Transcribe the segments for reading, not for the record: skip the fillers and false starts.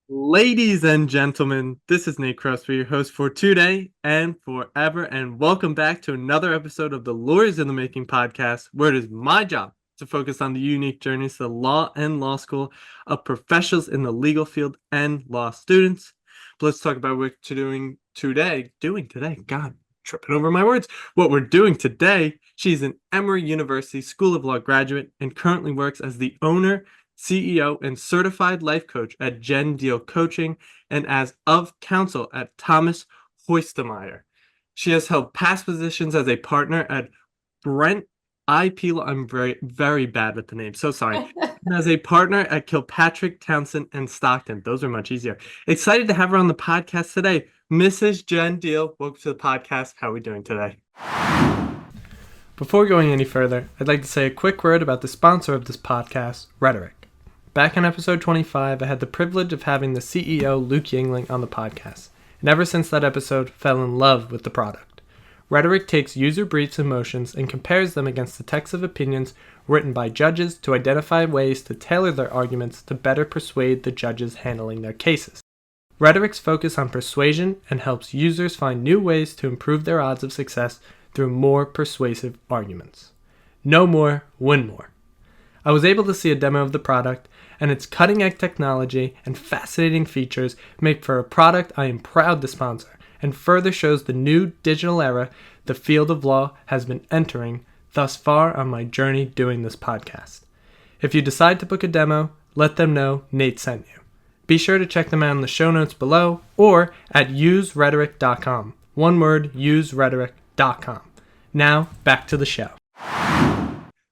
Ladies and gentlemen, this is Nate Crosby, your host for today and forever, and welcome back to another episode of the Lawyers in the Making podcast, where it is my job to focus on the unique journeys to law and law school of professionals in the legal field and law students. But let's talk about what we're doing today. God, tripping over my words. What we're doing today, she's an Emory University School of Law graduate and currently works as the owner, CEO, and certified life coach at Jenn Deal Coaching, and as of counsel at Thomas Horstemeyer. She has held past positions as a partner at Brent IP Law. I'm very, very bad with the name, so sorry. And as a partner at Kilpatrick, Townsend, and Stockton. Those are much easier. Excited to have her on the podcast today. Mrs. Jenn Deal, welcome to the podcast. How are we doing today? Before going any further, I'd like to say a quick word about the sponsor of this podcast, Rhetoric. Back in episode 25, I had the privilege of having the CEO, Luke Yingling, on the podcast, and ever since that episode, fell in love with the product. Rhetoric takes user briefs and motions and compares them against the text of opinions written by judges to identify ways to tailor their arguments to better persuade the judges handling their cases. Rhetoric's focus on persuasion and helps users find new ways to improve their odds of success through more persuasive arguments. Know more, win more. I was able to see a demo of the product, and its cutting-edge technology and fascinating features make for a product I am proud to sponsor, and further shows the new digital era the field of law has been entering thus far on my journey doing this podcast. If you decide to book a demo, let them know Nate sent you. Be sure to check them out in the show notes below or at userhetoric.com. One word, userhetoric.com. Now, back to the show.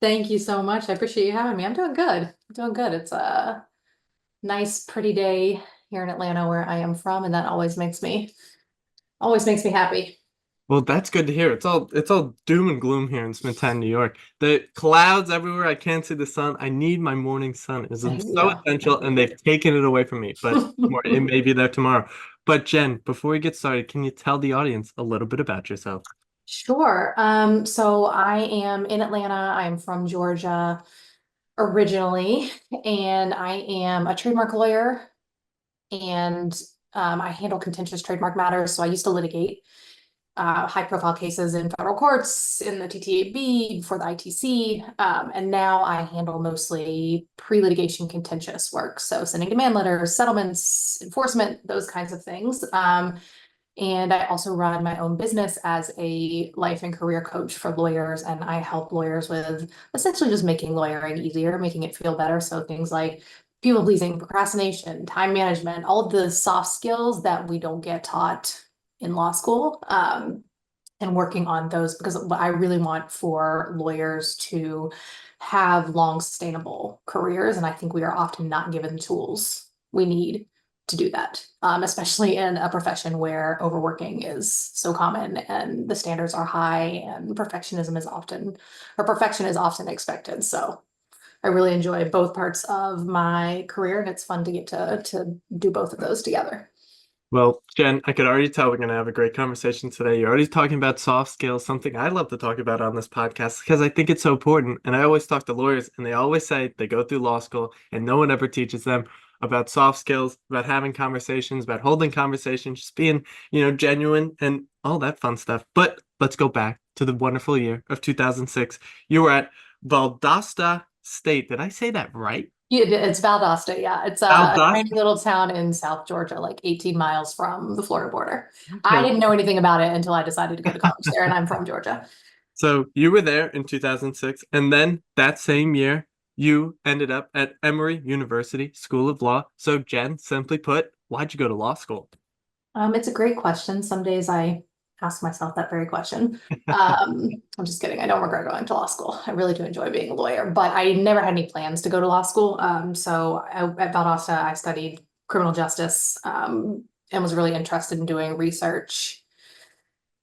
Thank you so much. I appreciate you having me. I'm doing good. It's a nice, pretty day here in Atlanta where I am from, and that always makes me happy. Well, that's good to hear. It's all doom and gloom here in Smithtown, New York. The clouds everywhere. I can't see the sun. I need my morning sun. It's so Yeah. essential, and they've taken it away from me. But it may be there tomorrow. But Jen, before we get started, can you tell the audience a little bit about yourself? Sure. So I am in Atlanta. I'm from Georgia originally, and I am a trademark lawyer, and I handle contentious trademark matters. So I used to litigate high profile cases in federal courts, in the TTAB, before the ITC. And now I handle mostly pre-litigation contentious work. So sending demand letters, settlements, enforcement, those kinds of things. And I also run my own business as a life and career coach for lawyers. And I help lawyers with essentially just making lawyering easier, making it feel better. So things like people pleasing, procrastination, time management, all of the soft skills that we don't get taught in law school, and working on those, because what I really want for lawyers to have long, sustainable careers. And I think we are often not given the tools we need to do that, especially in a profession where overworking is so common and the standards are high and perfection is often expected. So I really enjoy both parts of my career, and it's fun to get to do both of those together. Well, Jen, I could already tell we're going to have a great conversation today. You're already talking about soft skills, something I love to talk about on this podcast because I think it's so important. And I always talk to lawyers, and they always say they go through law school and no one ever teaches them about soft skills, about having conversations, about holding conversations, just being, genuine and all that fun stuff. But let's go back to the wonderful year of 2006. You were at Valdosta State. Did I say that right? Yeah, it's Valdosta. Yeah, it's a Valdosta. tiny little town in South Georgia, like 18 miles from the Florida border. I Okay. didn't know anything about it until I decided to go to college there, and I'm from Georgia. So you were there in 2006, and then that same year, you ended up at Emory University School of Law. So Jen, simply put, why'd you go to law school? It's a great question. Some days I ask myself that very question. I'm just kidding. I don't regret going to law school. I really do enjoy being a lawyer, but I never had any plans to go to law school. At Valdosta, I studied criminal justice, and was really interested in doing research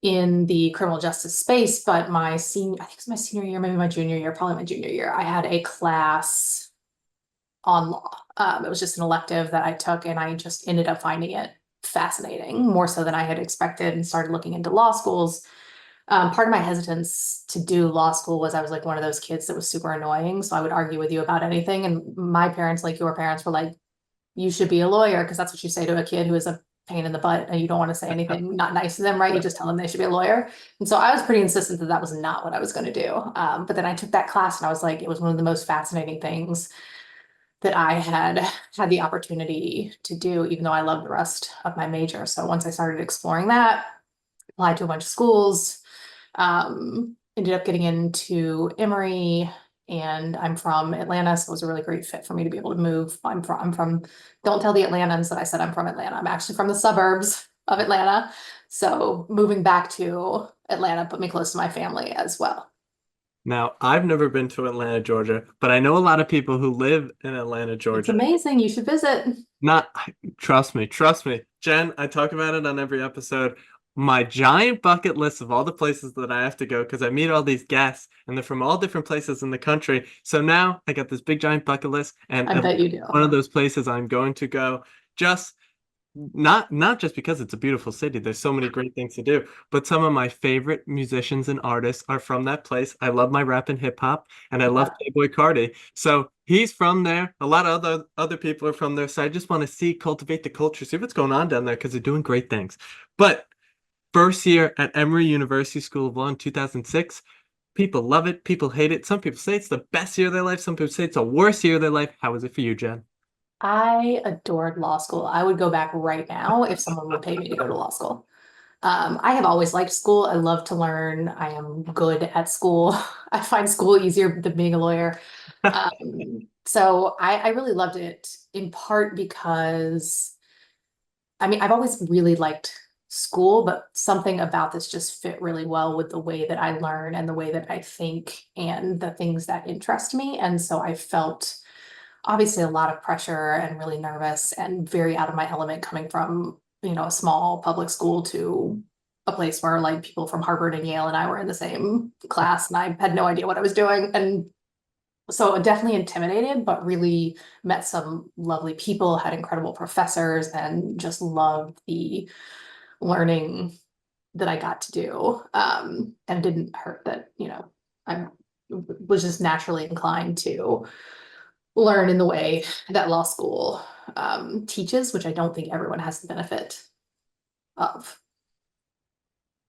in the criminal justice space. But I think it was my senior year, maybe my junior year, probably my junior year, I had a class on law. It was just an elective that I took, and I just ended up finding it fascinating, more so than I had expected, and started looking into law schools. Part of my hesitance to do law school was I was like one of those kids that was super annoying. So I would argue with you about anything. And my parents, like your parents, were like, you should be a lawyer, because that's what you say to a kid who is a pain in the butt and you don't want to say anything not nice to them, right? You just tell them they should be a lawyer. And so I was pretty insistent that that was not what I was going to do. But then I took that class and I was like, it was one of the most fascinating things that I had the opportunity to do, even though I loved the rest of my major. So once I started exploring that, applied to a bunch of schools, ended up getting into Emory, and I'm from Atlanta, so it was a really great fit for me to be able to move. Don't tell the Atlantans that I said I'm from Atlanta. I'm actually from the suburbs of Atlanta. So moving back to Atlanta put me close to my family as well. Now, I've never been to Atlanta, Georgia, but I know a lot of people who live in Atlanta, It's Georgia. amazing. You should visit. Not, trust me. Jen, I talk about it on every episode. My giant bucket list of all the places that I have to go because I meet all these guests and they're from all different places in the country. So now I got this big giant bucket list, and I bet you do. one of those places I'm going to go. Just not just because it's a beautiful city. There's so many great things to do, but some of my favorite musicians and artists are from that place. I love my rap and hip hop, and I love Yeah. Playboy Cardi. So he's from there. A lot of other people are from there. So I just want to see, cultivate the culture, see what's going on down there because they're doing great things. But first year at Emory University School of Law in 2006, people love it, people hate it. Some people say it's the best year of their life. Some people say it's the worst year of their life. How was it for you, Jen? I adored law school. I would go back right now if someone would pay me to go to law school. I have always liked school. I love to learn. I am good at school. I find school easier than being a lawyer. So I really loved it in part because, I mean, I've always really liked school, but something about this just fit really well with the way that I learn and the way that I think and the things that interest me. And so I felt obviously a lot of pressure and really nervous and very out of my element coming from, a small public school to a place where like people from Harvard and Yale and I were in the same class and I had no idea what I was doing. And so definitely intimidated, but really met some lovely people, had incredible professors, and just loved the learning that I got to do. And didn't hurt that, I was just naturally inclined to learn in the way that law school teaches, which I don't think everyone has the benefit of.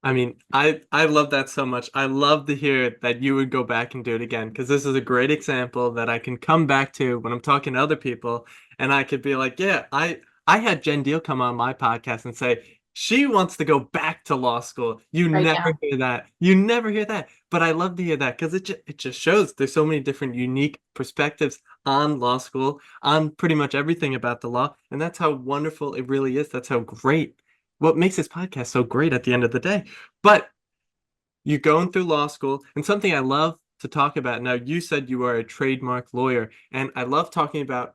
I mean, I love that so much. I love to hear that you would go back and do it again because this is a great example that I can come back to when I'm talking to other people and I could be like, yeah, I had Jenn Deal come on my podcast and say she wants to go back to law school. You Right never now. hear that. You never hear that. But I love to hear that because it just shows there's so many different unique perspectives on law school, on pretty much everything about the law, and that's how wonderful it really is. That's how great what makes this podcast so great at the end of the day. But you're going through law school, and something I love to talk about. Now, you said you are a trademark lawyer, and I love talking about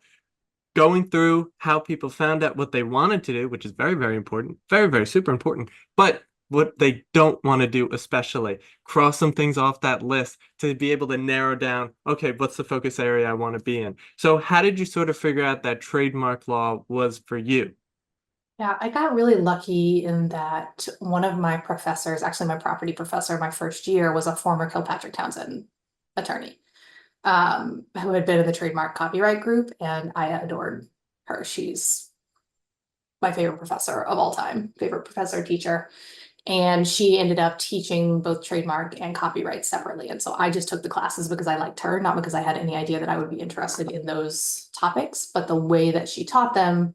going through how people found out what they wanted to do, which is very, very important, very, very super important, but what they don't want to do, especially cross some things off that list to be able to narrow down, okay, what's the focus area I want to be in? So, how did you sort of figure out that trademark law was for you? Yeah, I got really lucky in that one of my professors, actually my property professor, my first year was a former Kilpatrick Townsend attorney, who had been in the trademark copyright group, and I adored her. She's my favorite professor of all time, favorite professor teacher. And she ended up teaching both trademark and copyright separately. And so I just took the classes because I liked her, not because I had any idea that I would be interested in those topics, but the way that she taught them,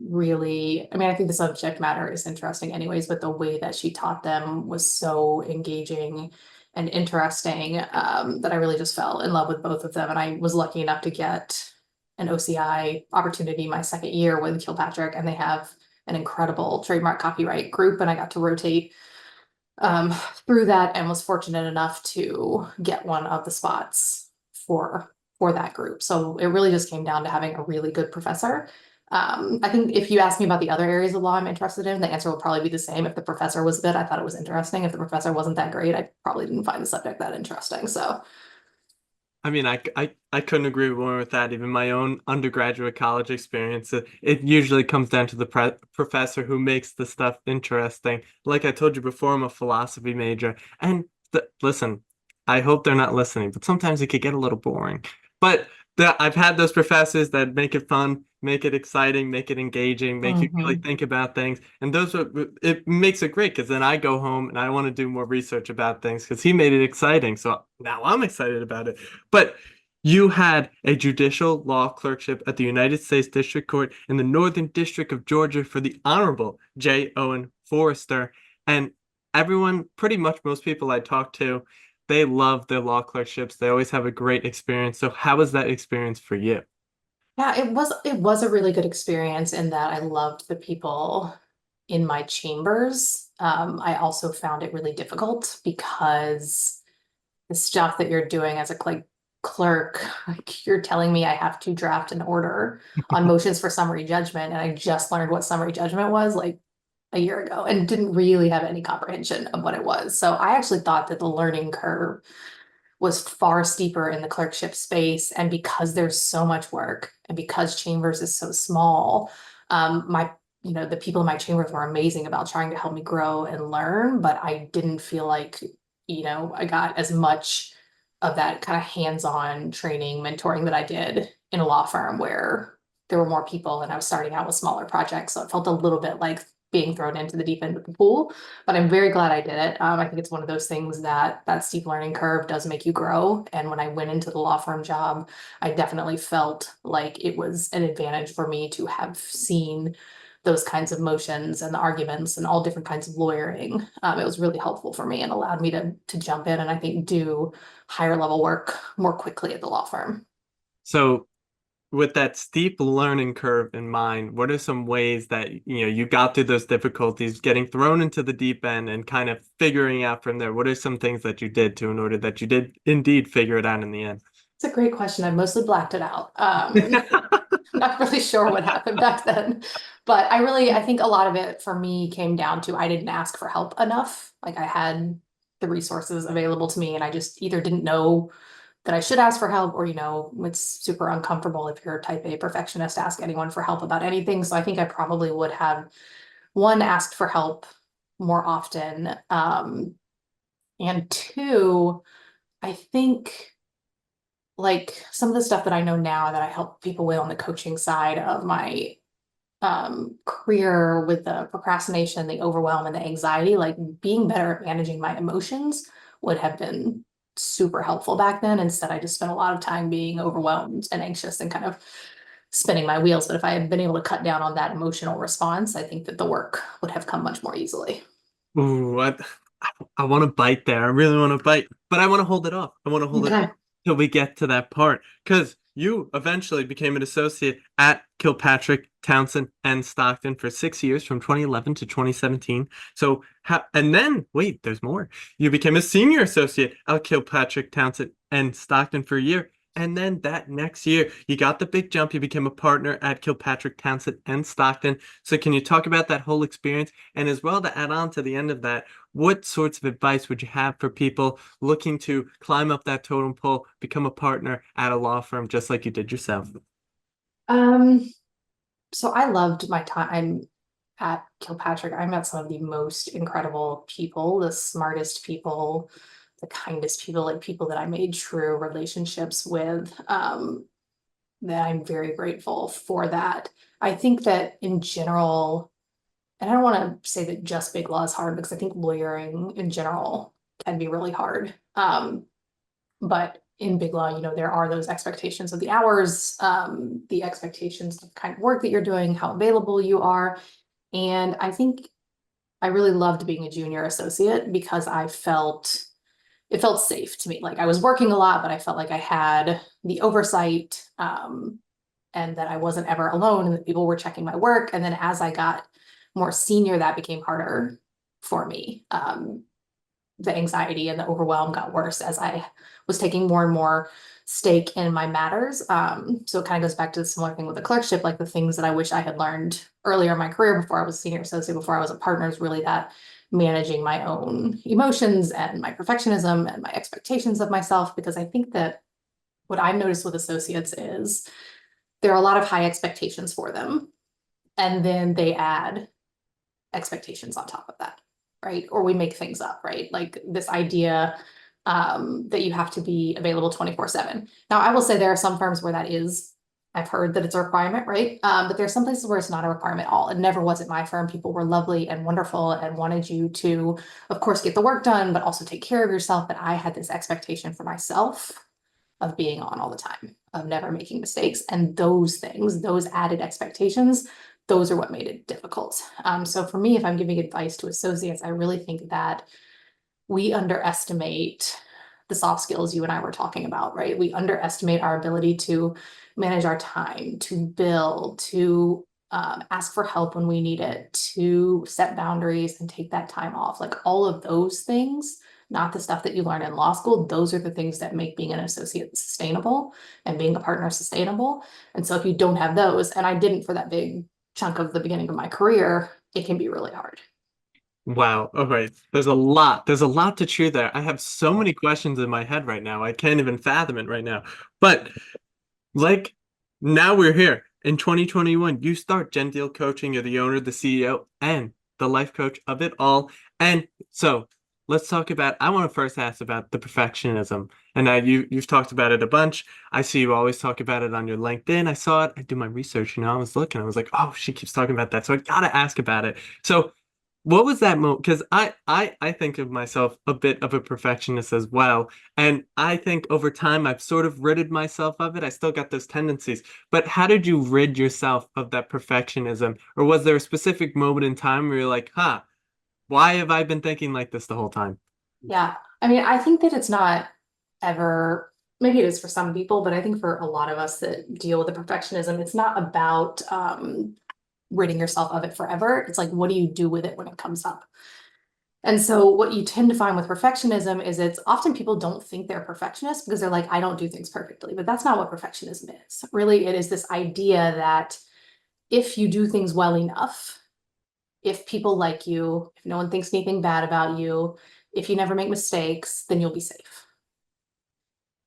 really, I mean, I think the subject matter is interesting anyways, but the way that she taught them was so engaging and interesting, that I really just fell in love with both of them. And I was lucky enough to get an OCI opportunity my second year with Kilpatrick, and they have an incredible trademark copyright group, and I got to rotate um, through that and was fortunate enough to get one of the spots for that group. So it really just came down to having a really good professor. I think if you ask me about the other areas of law I'm interested in, the answer will probably be the same. If the professor was good, I thought it was interesting. If the professor wasn't that great, I probably didn't find the subject that interesting. So I mean, I couldn't agree more with that. Even my own undergraduate college experience, it usually comes down to the professor who makes the stuff interesting. Like I told you before, I'm a philosophy major. And listen, I hope they're not listening, but sometimes it could get a little boring. But I've had those professors that make it fun, make it exciting, make it engaging, make you really Mhm. think about things. And those are, it makes it great because then I go home and I want to do more research about things because he made it exciting. So now I'm excited about it. But you had a judicial law clerkship at the United States District Court in the Northern District of Georgia for the Honorable J. Owen Forrester. And everyone, pretty much most people I talk to, they love their law clerkships. They always have a great experience. So how was that experience for you? Yeah, it was a really good experience in that I loved the people in my chambers. I also found it really difficult because the stuff that you're doing as a clerk, like you're telling me I have to draft an order on motions for summary judgment, and I just learned what summary judgment was like a year ago and didn't really have any comprehension of what it was. So I actually thought that the learning curve was far steeper in the clerkship space. And because there's so much work and because Chambers is so small, the people in my chambers were amazing about trying to help me grow and learn, but I didn't feel like, I got as much of that kind of hands-on training, mentoring that I did in a law firm where there were more people and I was starting out with smaller projects. So it felt a little bit like being thrown into the deep end of the pool, but I'm very glad I did it. I think it's one of those things that steep learning curve does make you grow. And when I went into the law firm job, I definitely felt like it was an advantage for me to have seen those kinds of motions and the arguments and all different kinds of lawyering. It was really helpful for me and allowed me to jump in and I think do higher level work more quickly at the law firm. So with that steep learning curve in mind, what are some ways that you got through those difficulties, getting thrown into the deep end and kind of figuring out from there? What are some things that you did to in order that you did indeed figure it out in the end? It's a great question. I mostly blacked it out. Not really sure what happened back then, but I think a lot of it for me came down to I didn't ask for help enough. Like I had the resources available to me and I just either didn't know that I should ask for help or, it's super uncomfortable if you're a type A perfectionist to ask anyone for help about anything. So I think I probably would have one, asked for help more often. And two, I think like some of the stuff that I know now that I help people with on the coaching side of my career with the procrastination, the overwhelm, and the anxiety, like being better at managing my emotions would have been super helpful back then. Instead, I just spent a lot of time being overwhelmed and anxious and kind of spinning my wheels. But if I had been able to cut down on that emotional response, I think that the work would have come much more easily. Ooh, I want to bite there. I really want to bite, but I want to hold it off. I want to hold it Okay. till we get to that part because you eventually became an associate at Kilpatrick, Townsend, and Stockton for 6 years from 2011 to 2017. So, and then wait, there's more. You became a senior associate at Kilpatrick, Townsend, and Stockton for a year. And then that next year, you got the big jump. You became a partner at Kilpatrick, Townsend, and Stockton. So, can you talk about that whole experience? And as well, to add on to the end of that, what sorts of advice would you have for people looking to climb up that totem pole, become a partner at a law firm just like you did yourself? Um, so I loved my time at Kilpatrick. I met some of the most incredible people, the smartest people, the kindest people, like people that I made true relationships with. That I'm very grateful for that. I think that in general, and I don't want to say that just big law is hard because I think lawyering in general can be really hard. But in big law, there are those expectations of the hours, the expectations of the kind of work that you're doing, how available you are. And I think I really loved being a junior associate because it felt safe to me. Like I was working a lot, but I felt like I had the oversight, and that I wasn't ever alone and that people were checking my work. And then as I got more senior, that became harder for me. The anxiety and the overwhelm got worse as I was taking more and more stake in my matters. So it kind of goes back to the similar thing with the clerkship, like the things that I wish I had learned earlier in my career before I was a senior associate, before I was a partner, is really that managing my own emotions and my perfectionism and my expectations of myself. Because I think that what I've noticed with associates is there are a lot of high expectations for them. And then they add expectations on top of that, right? Or we make things up, right? Like this idea that you have to be available 24/7. Now, I will say there are some firms where that is, I've heard that it's a requirement, right? But there are some places where it's not a requirement at all. It never was at my firm. People were lovely and wonderful and wanted you to, of course, get the work done, but also take care of yourself. But I had this expectation for myself of being on all the time, of never making mistakes. And those things, those added expectations, those are what made it difficult. So for me, if I'm giving advice to associates, I really think that we underestimate the soft skills you and I were talking about, right? We underestimate our ability to manage our time, to build, to ask for help when we need it, to set boundaries and take that time off. Like all of those things, not the stuff that you learn in law school, those are the things that make being an associate sustainable and being a partner sustainable. And so if you don't have those, and I didn't for that big chunk of the beginning of my career, it can be really hard. Wow. Okay. There's a lot. There's a lot to chew there. I have so many questions in my head right now. I can't even fathom it right now. But like now we're here in 2021. You start Jenn Deal Coaching. You're the owner, the CEO, and the life coach of it all. And so let's talk about. I want to first ask about the perfectionism. And you've talked about it a bunch. I see you always talk about it on your LinkedIn. I saw it. I do my research. I was looking. I was like, oh, she keeps talking about that. So I gotta ask about it. So what was that moment? Because I think of myself a bit of a perfectionist as well. And I think over time I've sort of ridded myself of it. I still got those tendencies. But how did you rid yourself of that perfectionism? Or was there a specific moment in time where you're like, huh, why have I been thinking like this the whole time? Yeah. I mean, I think that it's not ever, maybe it is for some people, but I think for a lot of us that deal with the perfectionism, it's not about ridding yourself of it forever. It's like, what do you do with it when it comes up? And so what you tend to find with perfectionism is it's often people don't think they're perfectionists because they're like, I don't do things perfectly, but that's not what perfectionism is. Really, it is this idea that if you do things well enough, if people like you, if no one thinks anything bad about you, if you never make mistakes, then you'll be safe.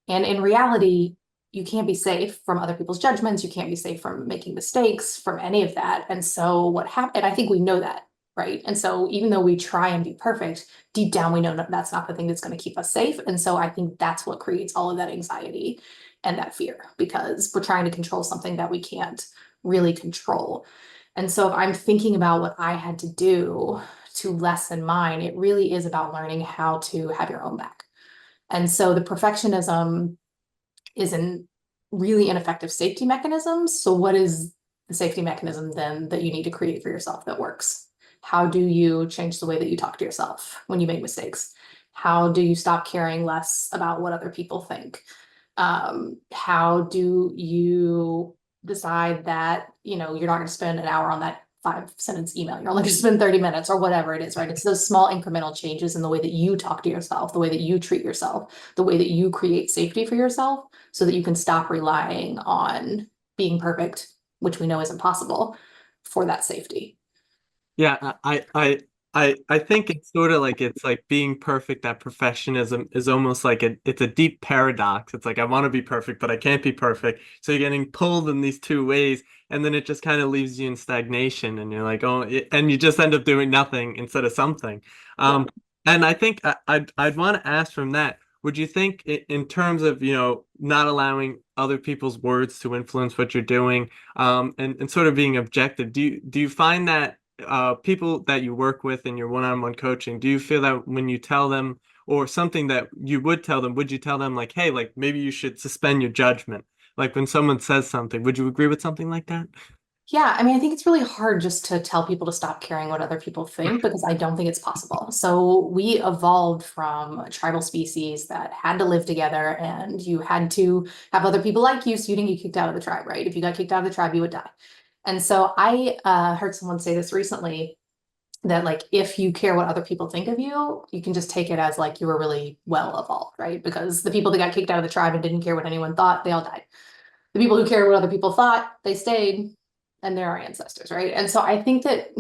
And in reality, you can't be safe from other people's judgments. You can't be safe from making mistakes, from any of that. And so what happened, and I think we know that, right? And so even though we try and be perfect, deep down we know that that's not the thing that's going to keep us safe. And so I think that's what creates all of that anxiety and that fear, because we're trying to control something that we can't really control. And so if I'm thinking about what I had to do to lessen mine, it really is about learning how to have your own back. And so the perfectionism is a really ineffective safety mechanism. So what is the safety mechanism then that you need to create for yourself that works? How do you change the way that you talk to yourself when you make mistakes? How do you stop caring less about what other people think? How do you decide that, you're not going to spend an hour on that 5-sentence email? You're only going to spend 30 minutes or whatever it is, right? It's those small incremental changes in the way that you talk to yourself, the way that you treat yourself, the way that you create safety for yourself so that you can stop relying on being perfect, which we know is impossible, for that safety. Yeah, I think it's sort of like it's like being perfect. That perfectionism is almost like it's a deep paradox. It's like I want to be perfect, but I can't be perfect. So you're getting pulled in these two ways, and then it just kind of leaves you in stagnation, and you're like, oh, and you just end up doing nothing instead of something. Yeah. Um, and I think I'd want to ask from that. Would you think in terms of, not allowing other people's words to influence what you're doing, and sort of being objective, do you find that people that you work with in your one-on-one coaching, do you feel that when you tell them or something that you would tell them, would you tell them like, hey, like maybe you should suspend your judgment? Like when someone says something, would you agree with something like that? Yeah, I mean, I think it's really hard just to tell people to stop caring what other people think because I don't think it's possible. So we evolved from a tribal species that had to live together and you had to have other people like you so you didn't get kicked out of the tribe, right? If you got kicked out of the tribe, you would die. And so I heard someone say this recently that like if you care what other people think of you, you can just take it as like you were really well evolved, right? Because the people that got kicked out of the tribe and didn't care what anyone thought, they all died. The people who cared what other people thought, they stayed, and they're our ancestors, right? And so I think that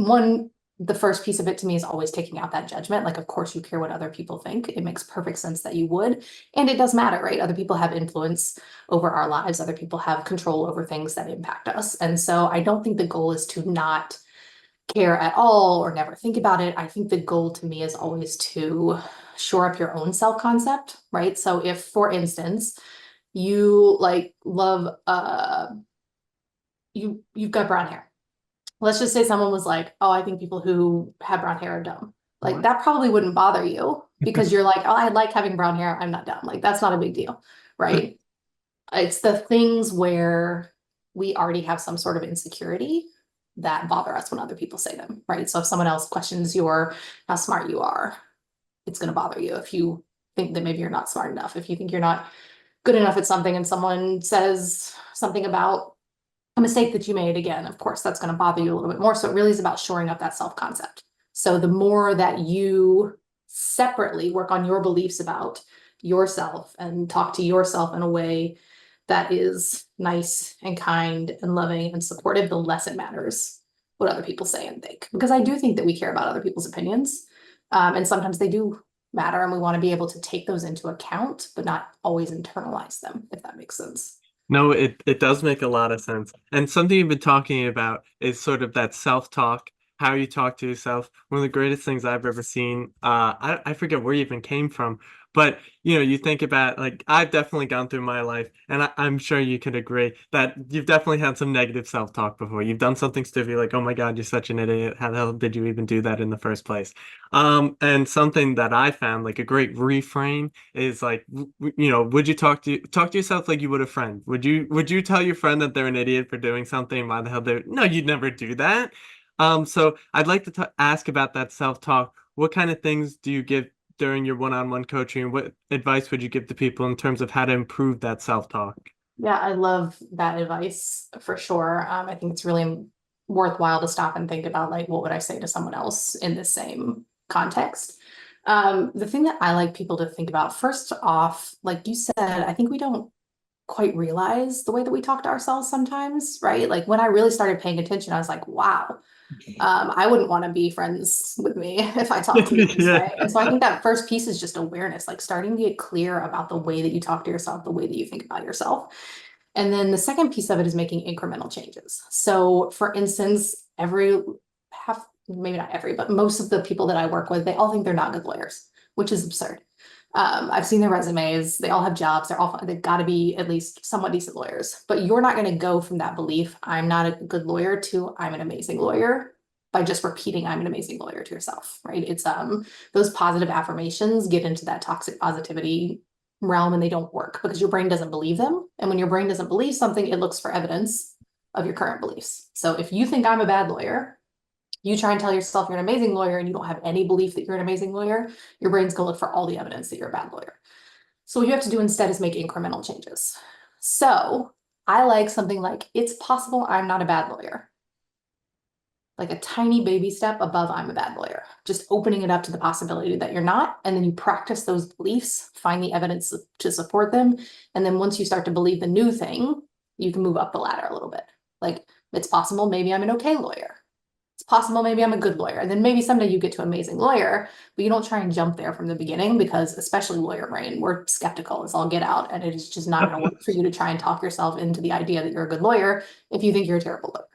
the first piece of it to me is always taking out that judgment. Like, of course, you care what other people think. It makes perfect sense that you would. And it does matter, right? Other people have influence over our lives. Other people have control over things that impact us. And so I don't think the goal is to not care at all or never think about it. I think the goal to me is always to shore up your own self-concept, right? So if, for instance, you like love you've got brown hair. Let's just say someone was like, oh, I think people who have brown hair are dumb. Like What? that probably wouldn't bother you because you're like, oh, I like having brown hair. I'm not dumb. Like that's not a big deal, right? It's the things where we already have some sort of insecurity that bother us when other people say them, right? So if someone else questions how smart you are, it's going to bother you. If you think that maybe you're not smart enough, if you think you're not good enough at something and someone says something about a mistake that you made, again, of course, that's going to bother you a little bit more. So it really is about shoring up that self-concept. So the more that you separately work on your beliefs about yourself and talk to yourself in a way that is nice and kind and loving and supportive, the less it matters what other people say and think. Because I do think that we care about other people's opinions. And sometimes they do matter, and we want to be able to take those into account, but not always internalize them, if that makes sense. No, it does make a lot of sense. And something you've been talking about is sort of that self-talk, how you talk to yourself. One of the greatest things I've ever seen. I forget where you even came from, but you think about like I've definitely gone through my life, and I'm sure you could agree that you've definitely had some negative self-talk before. You've done something stupid, like, oh my God, you're such an idiot. How the hell did you even do that in the first place? And something that I found like a great reframe is like would you talk to yourself like you would a friend? Would you tell your friend that they're an idiot for doing something? Why the hell they're no, you'd never do that. So I'd like to ask about that self-talk. What kind of things do you give during your one-on-one coaching? What advice would you give to people in terms of how to improve that self-talk? Yeah, I love that advice for sure. I think it's really worthwhile to stop and think about like, what would I say to someone else in the same context? The thing that I like people to think about, first off, like you said, I think we don't quite realize the way that we talk to ourselves sometimes, right? Like when I really started paying attention, I was like, wow, I wouldn't want to be friends with me if I talked to me this Yeah. way. And so I think that first piece is just awareness, like starting to get clear about the way that you talk to yourself, the way that you think about yourself. And then the second piece of it is making incremental changes. So for instance, maybe not every, but most of the people that I work with, they all think they're not good lawyers, which is absurd. I've seen their resumes. They all have jobs. They've got to be at least somewhat decent lawyers. But you're not going to go from that belief, I'm not a good lawyer, to I'm an amazing lawyer by just repeating I'm an amazing lawyer to yourself, right? It's those positive affirmations get into that toxic positivity realm and they don't work because your brain doesn't believe them. And when your brain doesn't believe something, it looks for evidence of your current beliefs. So if you think I'm a bad lawyer, you try and tell yourself you're an amazing lawyer and you don't have any belief that you're an amazing lawyer, your brain's gonna look for all the evidence that you're a bad lawyer. So what you have to do instead is make incremental changes. So I like something like, it's possible I'm not a bad lawyer. Like a tiny baby step above I'm a bad lawyer, just opening it up to the possibility that you're not. And then you practice those beliefs, find the evidence to support them. And then once you start to believe the new thing, you can move up the ladder a little bit. Like it's possible maybe I'm an okay lawyer. It's possible maybe I'm a good lawyer. And then maybe someday you get to amazing lawyer, but you don't try and jump there from the beginning because especially lawyer brain, we're skeptical as all get out. And it is just not going to work for you to try and talk yourself into the idea that you're a good lawyer if you think you're a terrible lawyer.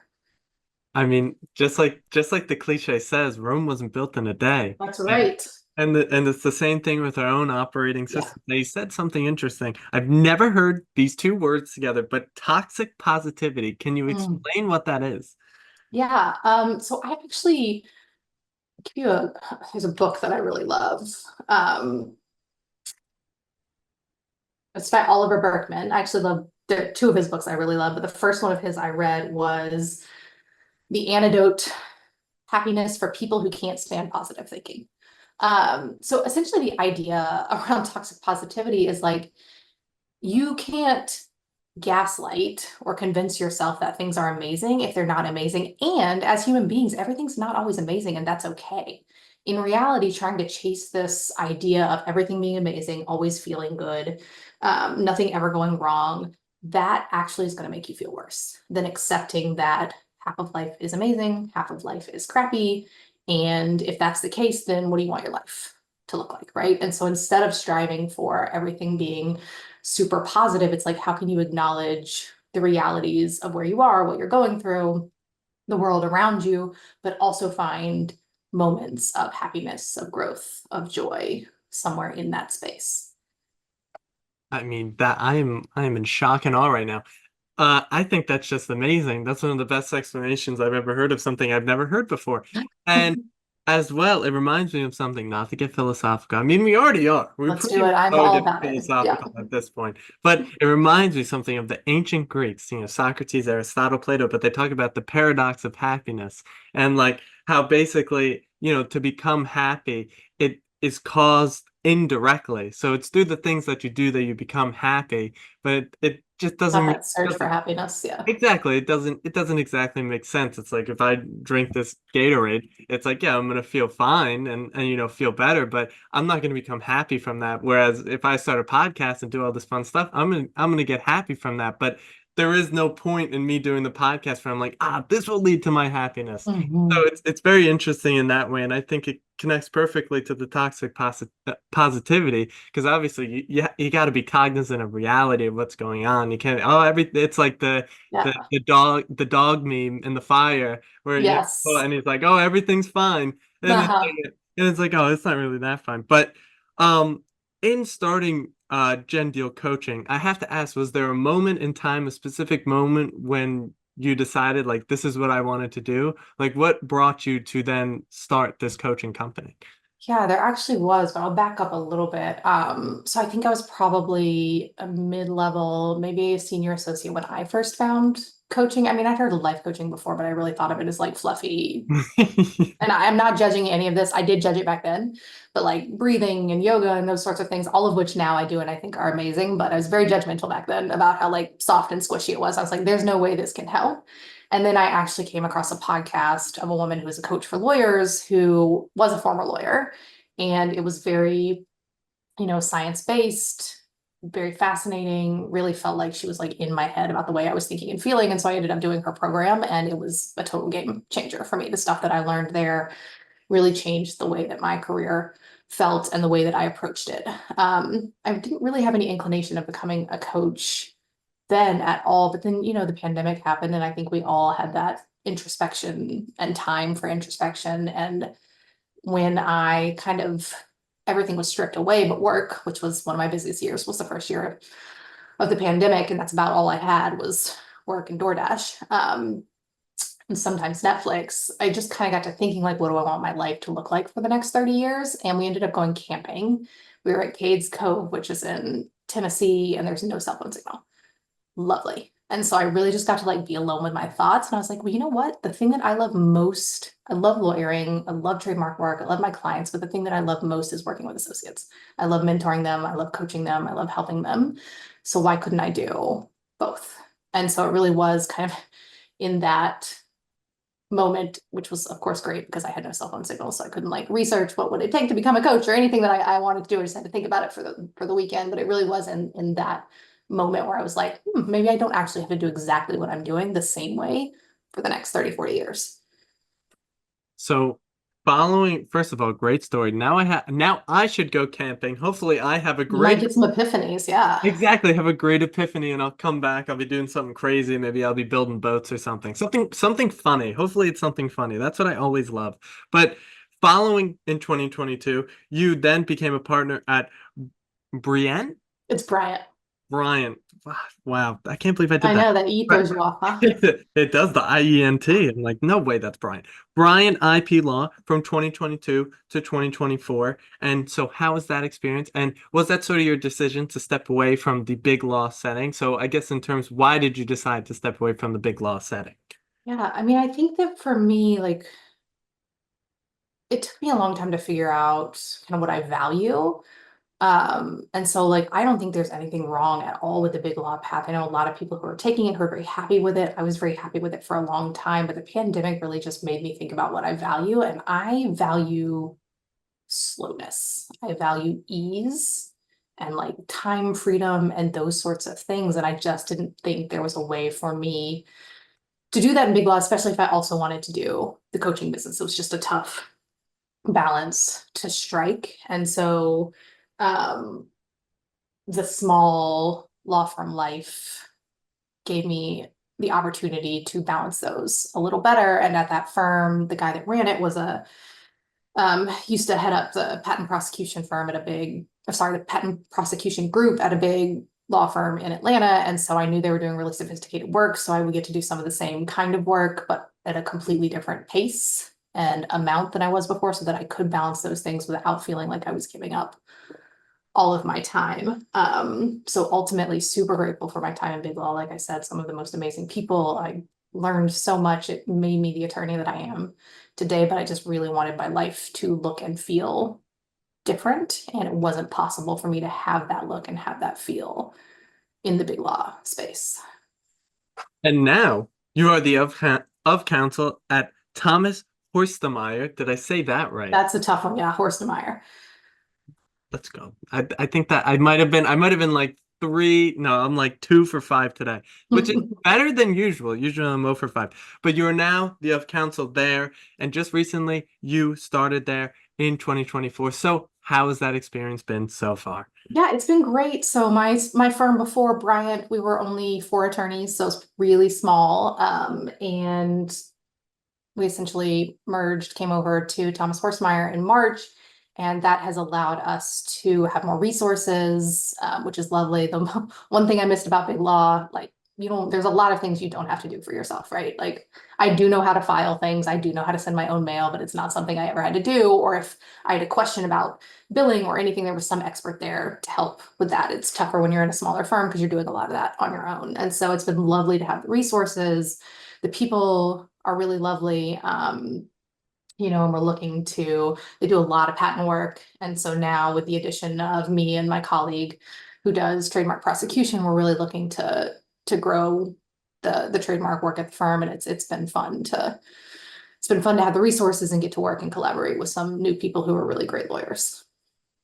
I mean, just like the cliche says, Rome wasn't built in a day. That's And right. and it's the same thing with our own operating Yeah. system. They said something interesting. I've never heard these two words together, but toxic positivity. Can you Mm. explain what that is? Yeah. So I actually give you there's a book that I really love. Um, it's by Oliver Berkman. I actually love two of his books I really love, but the first one of his I read was The Antidote: Happiness for People Who Can't Stand Positive Thinking. So essentially the idea around toxic positivity is like, you can't gaslight or convince yourself that things are amazing if they're not amazing. And as human beings, everything's not always amazing, and that's okay. In reality, trying to chase this idea of everything being amazing, always feeling good, nothing ever going wrong, that actually is going to make you feel worse than accepting that half of life is amazing, half of life is crappy. And if that's the case, then what do you want your life to look like, right? And so instead of striving for everything being super positive, it's like, how can you acknowledge the realities of where you are, what you're going through, the world around you, but also find moments of happiness, of growth, of joy, somewhere in that space. I mean, that I am in shock and awe right now. I think that's just amazing. That's one of the best explanations I've ever heard of something I've never heard before. And as well, it reminds me of something, not to get philosophical. I mean, we already are. We Let's do pretty it. much I'm are all getting about it. Yeah. philosophical at this point. But it reminds me something of the ancient Greeks, Socrates, Aristotle, Plato, but they talk about the paradox of happiness and like how basically, to become happy, it is caused indirectly. So it's through the things that you do that you become happy, but it just Not doesn't that search for doesn't happiness. Yeah. exactly. It doesn't exactly make sense. It's like if I drink this Gatorade, it's like, yeah, I'm gonna feel fine and feel better, but I'm not gonna become happy from that. Whereas if I start a podcast and do all this fun stuff, I'm gonna get happy from that. But there is no point in me doing the podcast where I'm like, this will lead to my happiness. So Mhm. it's very interesting in that way, and I think it connects perfectly to the toxic positivity because obviously you got to be cognizant of reality of what's going on. You can't it's like the, Yeah. the dog meme in the fire where Yes. and he's like, oh, everything's fine, and Uh-huh. it's like, oh, it's not really that fine. But in starting Jenn Deal Coaching, I have to ask, was there a moment in time, a specific moment when you decided like this is what I wanted to do? Like what brought you to then start this coaching company? Yeah, there actually was, but I'll back up a little bit. So I think I was probably a mid-level, maybe a senior associate when I first found coaching. I mean, I'd heard of life coaching before, but I really thought of it as like fluffy. And I'm not judging any of this. I did judge it back then, but like breathing and yoga and those sorts of things, all of which now I do and I think are amazing. But I was very judgmental back then about how like soft and squishy it was. I was like, there's no way this can help. And then I actually came across a podcast of a woman who was a coach for lawyers who was a former lawyer. And it was very, science-based, very fascinating, really felt like she was like in my head about the way I was thinking and feeling. And so I ended up doing her program and it was a total game changer for me. The stuff that I learned there really changed the way that my career felt and the way that I approached it. I didn't really have any inclination of becoming a coach then at all, but then, the pandemic happened and I think we all had that introspection and time for introspection. And when I kind of everything was stripped away but work, which was one of my busiest years, was the first year of the pandemic, and that's about all I had was work and DoorDash. And sometimes Netflix. I just kind of got to thinking like, what do I want my life to look like for the next 30 years? And we ended up going camping. We were at Cades Cove, which is in Tennessee, and there's no cell phone signal. Lovely. And so I really just got to like be alone with my thoughts. And I was like, well, you know what? The thing that I love most, I love lawyering, I love trademark work, I love my clients, but the thing that I love most is working with associates. I love mentoring them, I love coaching them, I love helping them. So why couldn't I do both? And so it really was kind of in that moment, which was of course great because I had no cell phone signal, so I couldn't like research what would it take to become a coach or anything that I wanted to do. I just had to think about it for the weekend. But it really was in that moment where I was like, maybe I don't actually have to do exactly what I'm doing the same way for the next 30, 40 years. So following, first of all, great story. Now I should go camping. Hopefully I have a You might great get some epiphanies, yeah. exactly have a great epiphany and I'll come back. I'll be doing something crazy. Maybe I'll be building boats or something. Something funny. Hopefully it's something funny. That's what I always love. But following in 2022, you then became a partner at Brienne? It's Bryant. Brian. Wow, I can't believe I did I that. know that E Right. throws you off, huh? It does the IENT. I'm like, no way, that's Brian. Brian IP Law from 2022 to 2024. And so how was that experience? And was that sort of your decision to step away from the big law setting? So I guess in terms, why did you decide to step away from the big law setting? Yeah, I mean, I think that for me, like, it took me a long time to figure out kind of what I value. And so like I don't think there's anything wrong at all with the big law path. I know a lot of people who are taking it who are very happy with it. I was very happy with it for a long time, but the pandemic really just made me think about what I value, and I value slowness. I value ease and like time freedom and those sorts of things. And I just didn't think there was a way for me to do that in big law, especially if I also wanted to do the coaching business. It was just a tough balance to strike. And so um the small law firm life gave me the opportunity to balance those a little better. And at that firm, the guy that ran it was a used to head up the patent prosecution firm at the patent prosecution group at a big law firm in Atlanta. And so I knew they were doing really sophisticated work. So I would get to do some of the same kind of work, but at a completely different pace and amount than I was before, so that I could balance those things without feeling like I was giving up all of my time. So ultimately super grateful for my time in big law. Like I said, some of the most amazing people. I learned so much. It made me the attorney that I am today, but I just really wanted my life to look and feel different. And it wasn't possible for me to have that look and have that feel in the big law space. And now you are the of counsel at Thomas Horstemeyer. Did I say that right? That's a tough one. Yeah, Horstemeyer. Let's go. I think that I might have been like three. No, I'm like 2 for 5 today, which is better than usual. Usually I'm 0 for 5. But you are now the of counsel there, and just recently you started there in 2024. So how has that experience been so far? Yeah, it's been great. So my firm before Bryant, we were only 4 attorneys, so it's really small. And we essentially merged, came over to Thomas Horstemeyer in March, and that has allowed us to have more resources, which is lovely. The one thing I missed about big law, like there's a lot of things you don't have to do for yourself, right? Like I do know how to file things, I do know how to send my own mail, but it's not something I ever had to do. Or if I had a question about billing or anything, there was some expert there to help with that. It's tougher when you're in a smaller firm because you're doing a lot of that on your own. And so it's been lovely to have the resources. The people are really lovely. And they do a lot of patent work. And so now with the addition of me and my colleague who does trademark prosecution, we're really looking to grow the trademark work at the firm. And it's been fun to have the resources and get to work and collaborate with some new people who are really great lawyers.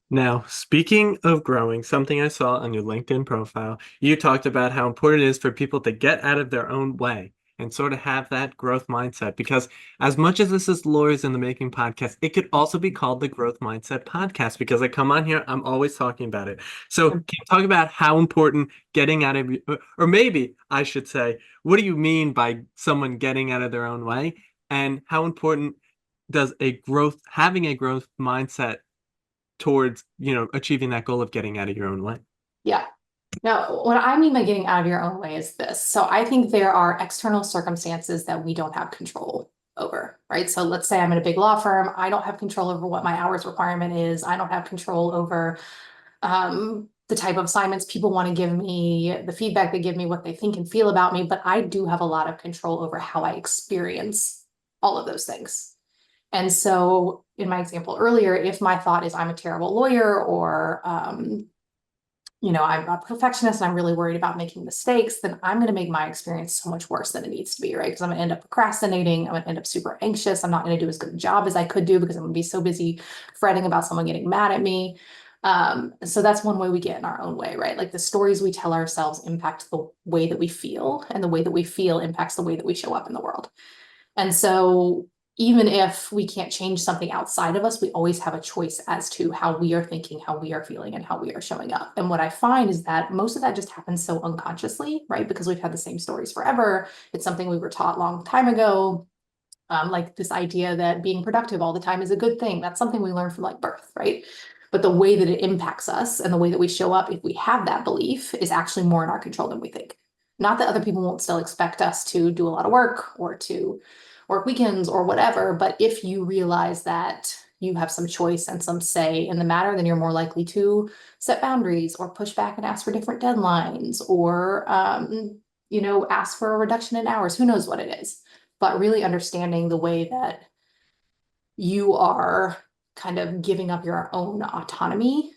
Now, speaking of growing, something I saw on your LinkedIn profile, you talked about how important it is for people to get out of their own way and sort of have that growth mindset. Because as much as this is Lawyers in the Making podcast, it could also be called the Growth Mindset podcast because I come on here, I'm always talking about it. So can you talk about how important getting out of, or maybe I should say, what do you mean by someone getting out of their own way? And how important does having a growth mindset towards, achieving that goal of getting out of your own way? Yeah. Now, what I mean by getting out of your own way is this. So I think there are external circumstances that we don't have control over, right? So let's say I'm in a big law firm. I don't have control over what my hours requirement is. I don't have control over the type of assignments people want to give me, the feedback they give me, what they think and feel about me. But I do have a lot of control over how I experience all of those things. And so in my example earlier, if my thought is I'm a terrible lawyer, or I'm a perfectionist and I'm really worried about making mistakes, then I'm going to make my experience so much worse than it needs to be, right? Because I'm going to end up procrastinating. I'm going to end up super anxious. I'm not going to do as good a job as I could do because I'm going to be so busy fretting about someone getting mad at me. So that's one way we get in our own way, right? Like the stories we tell ourselves impact the way that we feel, and the way that we feel impacts the way that we show up in the world. And so even if we can't change something outside of us, we always have a choice as to how we are thinking, how we are feeling, and how we are showing up. And what I find is that most of that just happens so unconsciously, right? Because we've had the same stories forever. It's something we were taught a long time ago. Like this idea that being productive all the time is a good thing. That's something we learn from like birth, right? But the way that it impacts us and the way that we show up, if we have that belief, is actually more in our control than we think. Not that other people won't still expect us to do a lot of work or to work weekends or whatever, but if you realize that you have some choice and some say in the matter, then you're more likely to set boundaries or push back and ask for different deadlines, or ask for a reduction in hours. Who knows what it is? But really understanding the way that you are kind of giving up your own autonomy,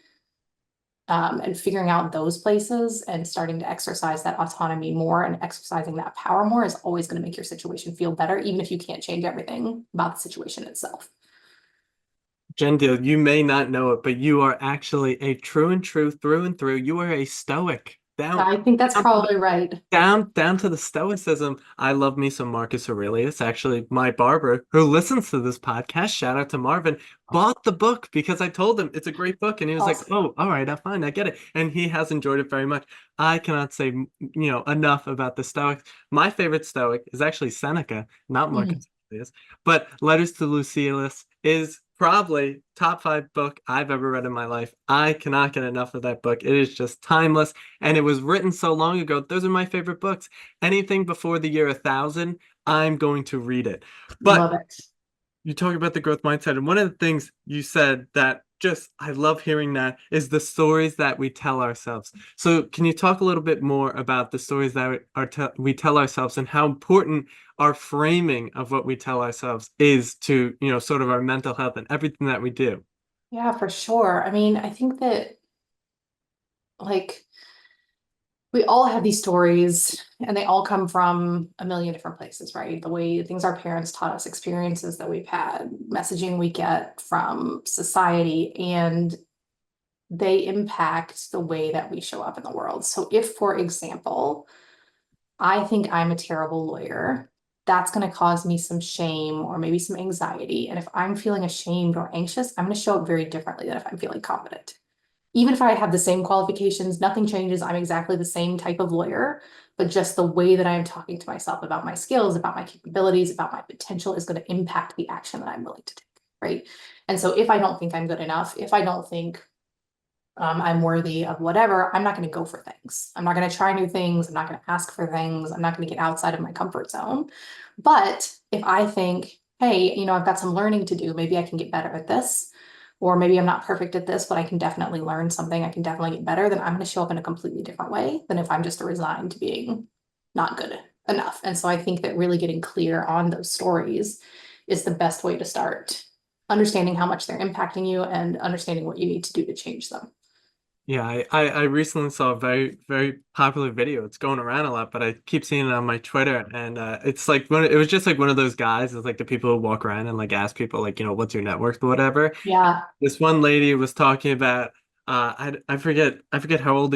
and figuring out those places and starting to exercise that autonomy more and exercising that power more is always going to make your situation feel better, even if you can't change everything about the situation itself. Jenn Deal, you may not know it, but you are actually a true and true through and through. You are a stoic. I think that's probably right. Down to the stoicism. I love me some Marcus Aurelius. Actually, my barber who listens to this podcast, shout out to Marvin, bought the book because I told him it's a great book, and he was like, "Oh, all right, fine, I get it." And he has enjoyed it very much. I cannot say enough about the Stoics. My favorite Stoic is actually Seneca, not Marcus Aurelius, but Letters to Lucilius is probably top 5 book I've ever read in my life. I cannot get enough of that book. It is just timeless, and it was written so long ago. Those are my favorite books. Anything before the year 1000, I'm going to read it. But Love it. you talk about the growth mindset, and one of the things you said that just I love hearing that is the stories that we tell ourselves. So can you talk a little bit more about the stories that we tell ourselves and how important our framing of what we tell ourselves is to, sort of our mental health and everything that we do? Yeah, for sure. I mean, I think that like we all have these stories and they all come from a million different places, right? The way things our parents taught us, experiences that we've had, messaging we get from society, and they impact the way that we show up in the world. So if, for example, I think I'm a terrible lawyer, that's going to cause me some shame or maybe some anxiety. And if I'm feeling ashamed or anxious, I'm going to show up very differently than if I'm feeling confident. Even if I have the same qualifications, nothing changes. I'm exactly the same type of lawyer, but just the way that I am talking to myself about my skills, about my capabilities, about my potential is going to impact the action that I'm willing to take, right? And so if I don't think I'm good enough, if I don't think I'm worthy of whatever, I'm not going to go for things. I'm not going to try new things. I'm not going to ask for things. I'm not going to get outside of my comfort zone. But if I think, hey, I've got some learning to do, maybe I can get better at this, or maybe I'm not perfect at this, but I can definitely learn something. I can definitely get better. Then I'm going to show up in a completely different way than if I'm just resigned to being not good enough. And so I think that really getting clear on those stories is the best way to start understanding how much they're impacting you and understanding what you need to do to change them. Yeah, I recently saw a very, very popular video. It's going around a lot, but I keep seeing it on my Twitter. And it's like it was just like one of those guys. It's like the people who walk around and like ask people like, what's your net worth or whatever. Yeah, This one lady was talking about I forget how old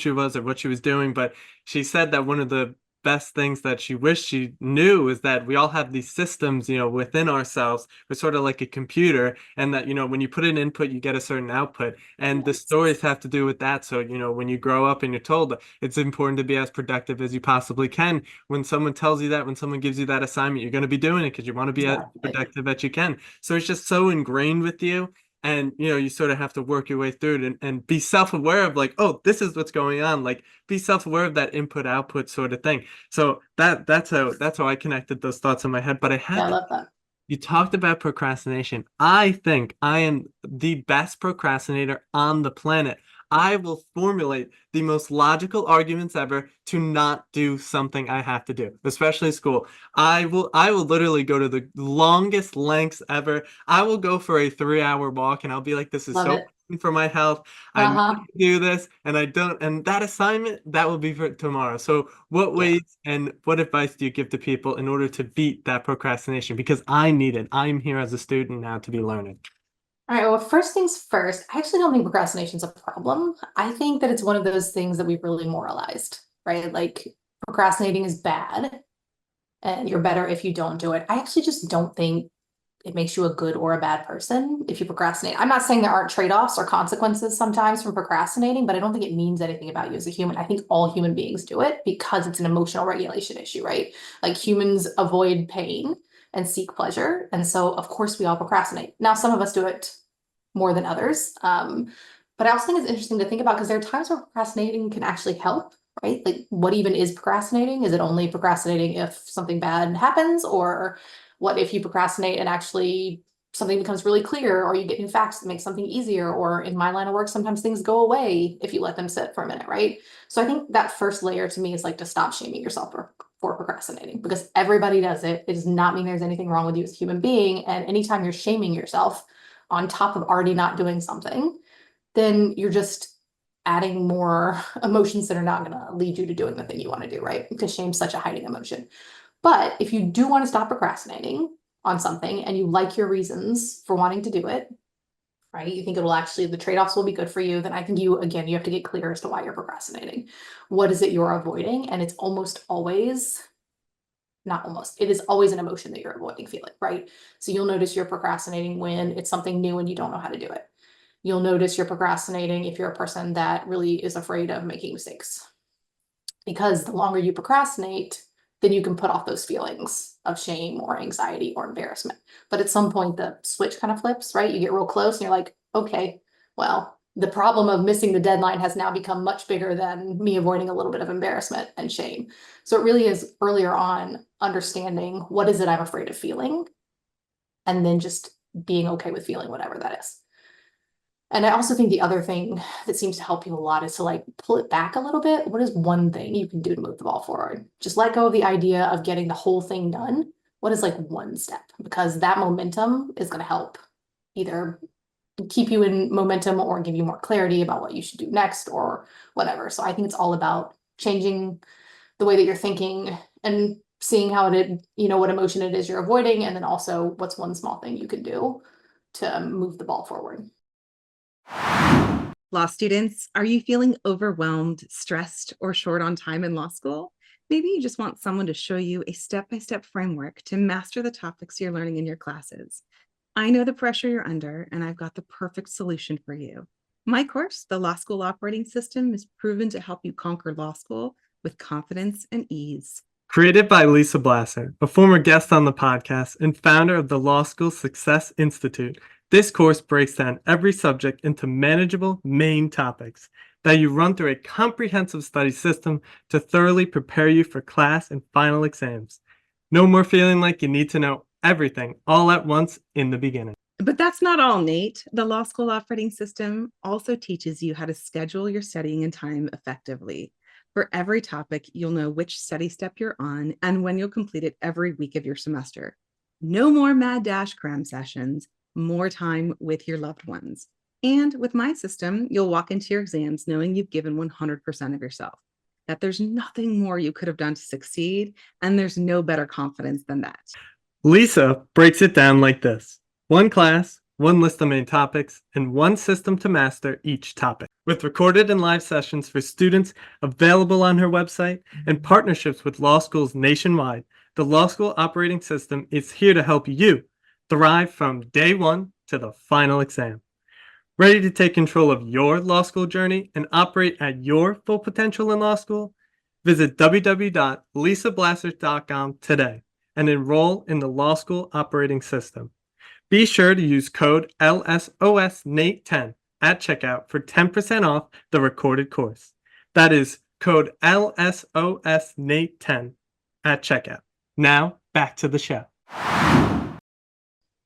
she was or what she was doing, but she said that one of the best things that she wished she knew is that we all have these systems, within ourselves. We're sort of like a computer, and that, when you put an input, you get a certain output. And the stories have to do with that. So, when you grow up and you're told it's important to be as productive as you possibly can, when someone tells you that, when someone gives you that assignment, you're going to be doing it because you want to be as exactly. productive as you can. So it's just so ingrained with you. And you sort of have to work your way through it and be self-aware of like, oh, this is what's going on. Like be self-aware of that input output sort of thing. So that's how I connected those thoughts in my head. But I Yeah, I had love that. you talked about procrastination. I think I am the best procrastinator on the planet. I will formulate the most logical arguments ever to not do something I have to do, especially school. I will literally go to the longest lengths ever. I will go for a 3-hour walk and I'll be like, this is Love so it. important for my health. I need Uh-huh. to do this and I don't, and that assignment, that will be for tomorrow. So what Yeah. ways and what advice do you give to people in order to beat that procrastination? Because I need it. I'm here as a student now to be learning. All right, well, first things first, I actually don't think procrastination is a problem. I think that it's one of those things that we've really moralized, right? Like procrastinating is bad and you're better if you don't do it. I actually just don't think it makes you a good or a bad person if you procrastinate. I'm not saying there aren't trade-offs or consequences sometimes from procrastinating, but I don't think it means anything about you as a human. I think all human beings do it because it's an emotional regulation issue, right? Like humans avoid pain and seek pleasure. And so, of course, we all procrastinate. Now, some of us do it more than others. But I also think it's interesting to think about because there are times where procrastinating can actually help, right? Like, what even is procrastinating? Is it only procrastinating if something bad happens, or what if you procrastinate and actually something becomes really clear, or you get new facts that make something easier, or in my line of work, sometimes things go away if you let them sit for a minute, right? So I think that first layer to me is like to stop shaming yourself for procrastinating because everybody does it. It does not mean there's anything wrong with you as a human being. And anytime you're shaming yourself on top of already not doing something, then you're just adding more emotions that are not going to lead you to doing the thing you want to do, right? Because shame's such a hiding emotion. But if you do want to stop procrastinating on something and you like your reasons for wanting to do it, right? You think it will actually, the trade-offs will be good for you, then I think you have to get clear as to why you're procrastinating. What is it you're avoiding? And it's almost always, not almost, it is always an emotion that you're avoiding feeling, right? So you'll notice you're procrastinating when it's something new and you don't know how to do it. You'll notice you're procrastinating if you're a person that really is afraid of making mistakes. Because the longer you procrastinate, then you can put off those feelings of shame or anxiety or embarrassment. But at some point, the switch kind of flips, right? You get real close and you're like, okay, well, the problem of missing the deadline has now become much bigger than me avoiding a little bit of embarrassment and shame. So it really is earlier on understanding what is it I'm afraid of feeling, and then just being okay with feeling whatever that is. And I also think the other thing that seems to help people a lot is to like pull it back a little bit. What is one thing you can do to move the ball forward? Just let go of the idea of getting the whole thing done. What is like one step? Because that momentum is going to help either keep you in momentum or give you more clarity about what you should do next or whatever. So I think it's all about changing the way that you're thinking and seeing how it, what emotion it is you're avoiding, and then also what's one small thing you can do to move the ball forward. Law students, are you feeling overwhelmed, stressed, or short on time in law school? Maybe you just want someone to show you a step-by-step framework to master the topics you're learning in your classes. I know the pressure you're under, and I've got the perfect solution for you. My course, The Law School Operating System, is proven to help you conquer law school with confidence and ease. Created by Lisa Blasser, a former guest on the podcast and founder of the Law School Success Institute, this course breaks down every subject into manageable main topics that you run through a comprehensive study system to thoroughly prepare you for class and final exams. No more feeling like you need to know everything all at once in the beginning. But that's not all, Nate. The Law School Operating System also teaches you how to schedule your studying and time effectively. For every topic, you'll know which study step you're on and when you'll complete it every week of your semester. No more mad dash cram sessions, more time with your loved ones. And with my system, you'll walk into your exams knowing you've given 100% of yourself, that there's nothing more you could have done to succeed, and there's no better confidence than that. Lisa breaks it down like this: one class, one list of main topics, and one system to master each topic. With recorded and live sessions for students available on her website and partnerships with law schools nationwide, the Law School Operating System is here to help you thrive from day one to the final exam. Ready to take control of your law school journey and operate at your full potential in law school? Visit www.lisablasser.com today and enroll in the Law School Operating System. Be sure to use code LSOSNATE10 at checkout for 10% off the recorded course. That is code LSOSNATE10 at checkout. Now, back to the show.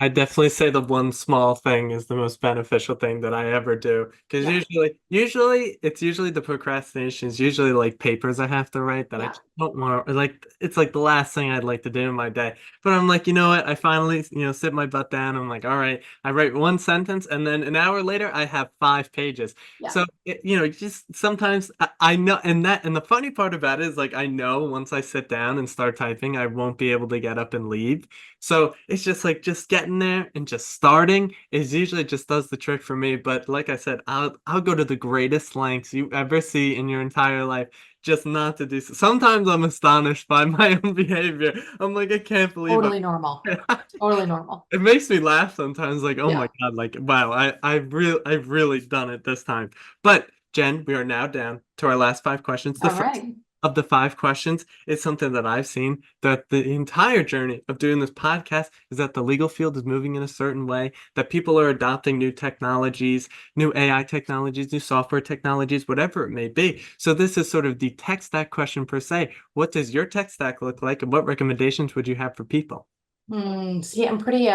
I definitely say the one small thing is the most beneficial thing that I ever do, because usually it's the procrastination is usually like papers I have to write that I just don't want to, like, it's like the last thing I'd like to do in my day. But I'm like, you know what? I finally, sit my butt down. I'm like, all right, I write one sentence, and then an hour later I have 5 pages. So just sometimes I know, and the funny part about it is, like, I know once I sit down and start typing, I won't be able to get up and leave. So it's just like getting there and just starting is usually just does the trick for me. But like I said, I'll go to the greatest lengths you ever see in your entire life just not to do so. Sometimes I'm astonished by my own behavior. I'm like, I can't believe Totally normal. Totally normal. It makes me laugh sometimes, like, oh my God, like, wow, I've really done it this time. But Jen, we are now down to our last 5 questions. The first of the 5 questions is something that I've seen that the entire journey of doing this podcast is that the legal field is moving in a certain way, that people are adopting new technologies, new AI technologies, new software technologies, whatever it may be. So this is sort of the tech stack question per se. What does your tech stack look like, and what recommendations would you have for people? See, I'm pretty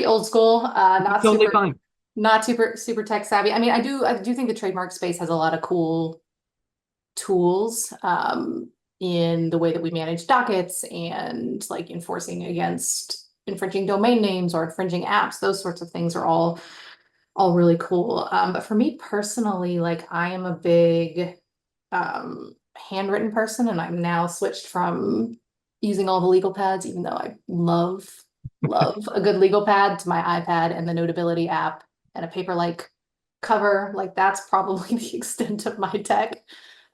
old school, not totally super fine. Not super tech savvy. I mean, I do think the trademark space has a lot of cool tools in the way that we manage dockets and like enforcing against infringing domain names or infringing apps. Those sorts of things are all really cool. But for me personally, like, I am a big handwritten person, and I'm now switched from using all the legal pads, even though I love a good legal pad, to my iPad and the Notability app and a paper-like cover. Like, that's probably the extent of my tech,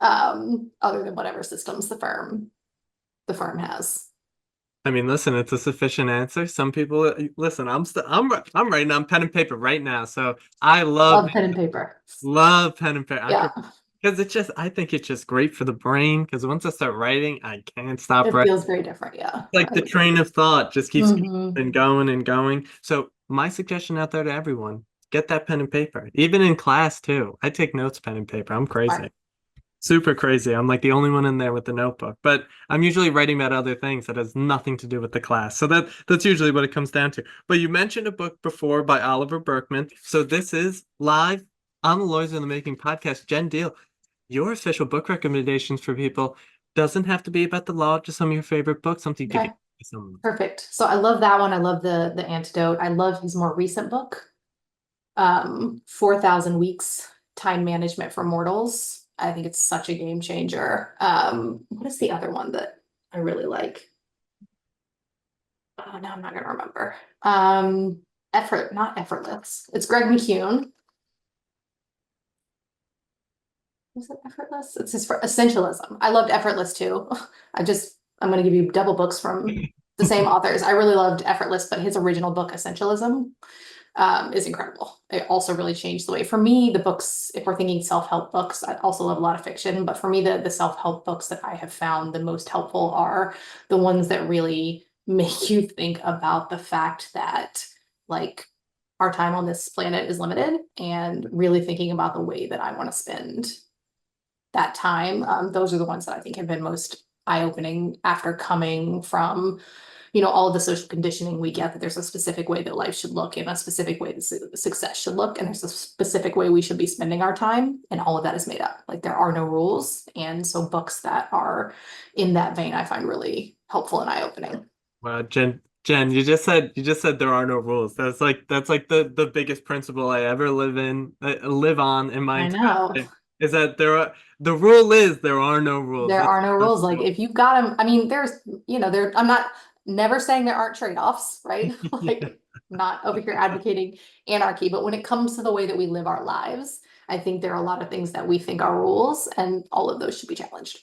other than whatever systems the firm has. I mean, listen, it's a sufficient answer. Some people listen. I'm writing on pen and paper right now, so I love pen and paper. Love pen and paper. Yeah. Because I think it's just great for the brain. Because once I start writing, I can't stop It writing. feels very different. Yeah. Like the train of thought just keeps Mhm. and going and going. So my suggestion out there to everyone, get that pen and paper. Even in class too. I take notes pen and paper. I'm crazy. Smart. Super crazy. I'm like the only one in there with the notebook. But I'm usually writing about other things that has nothing to do with the class. So that's usually what it comes down to. But you mentioned a book before by Oliver Berkman. So this is live on the Lawyers in the Making podcast. Jenn Deal, your official book recommendations for people doesn't have to be about the law, just some of your favorite books, something you could Okay. get some. Perfect. So I love that one. I love the antidote. I love his more recent book, 4,000 Weeks Time Management for Mortals. I think it's such a game changer. What is the other one that I really like? Oh, no, I'm not gonna remember. Not Effortless. It's Greg McKeown. Was it Effortless? It's his for Essentialism. I loved Effortless too. I'm gonna give you double books from the same authors. I really loved Effortless, but his original book, Essentialism, is incredible. It also really changed the way for me, the books, if we're thinking self-help books, I also love a lot of fiction, but for me, the self-help books that I have found the most helpful are the ones that really make you think about the fact that like our time on this planet is limited and really thinking about the way that I want to spend that time. Those are the ones that I think have been most eye-opening after coming from, all of the social conditioning we get, that there's a specific way that life should look and a specific way that success should look. And there's a specific way we should be spending our time. And all of that is made up. Like there are no rules. And so books that are in that vein, I find really helpful and eye-opening. Wow, Jenn, you just said there are no rules. That's like the biggest principle I ever live on in my I entire know. life. Is that the rule is there are no rules. There are no That's rules. Like if you've got them, I mean, I'm not never saying there aren't trade-offs, right? yeah. Like not over here advocating anarchy, but when it comes to the way that we live our lives, I think there are a lot of things that we think are rules and all of those should be challenged.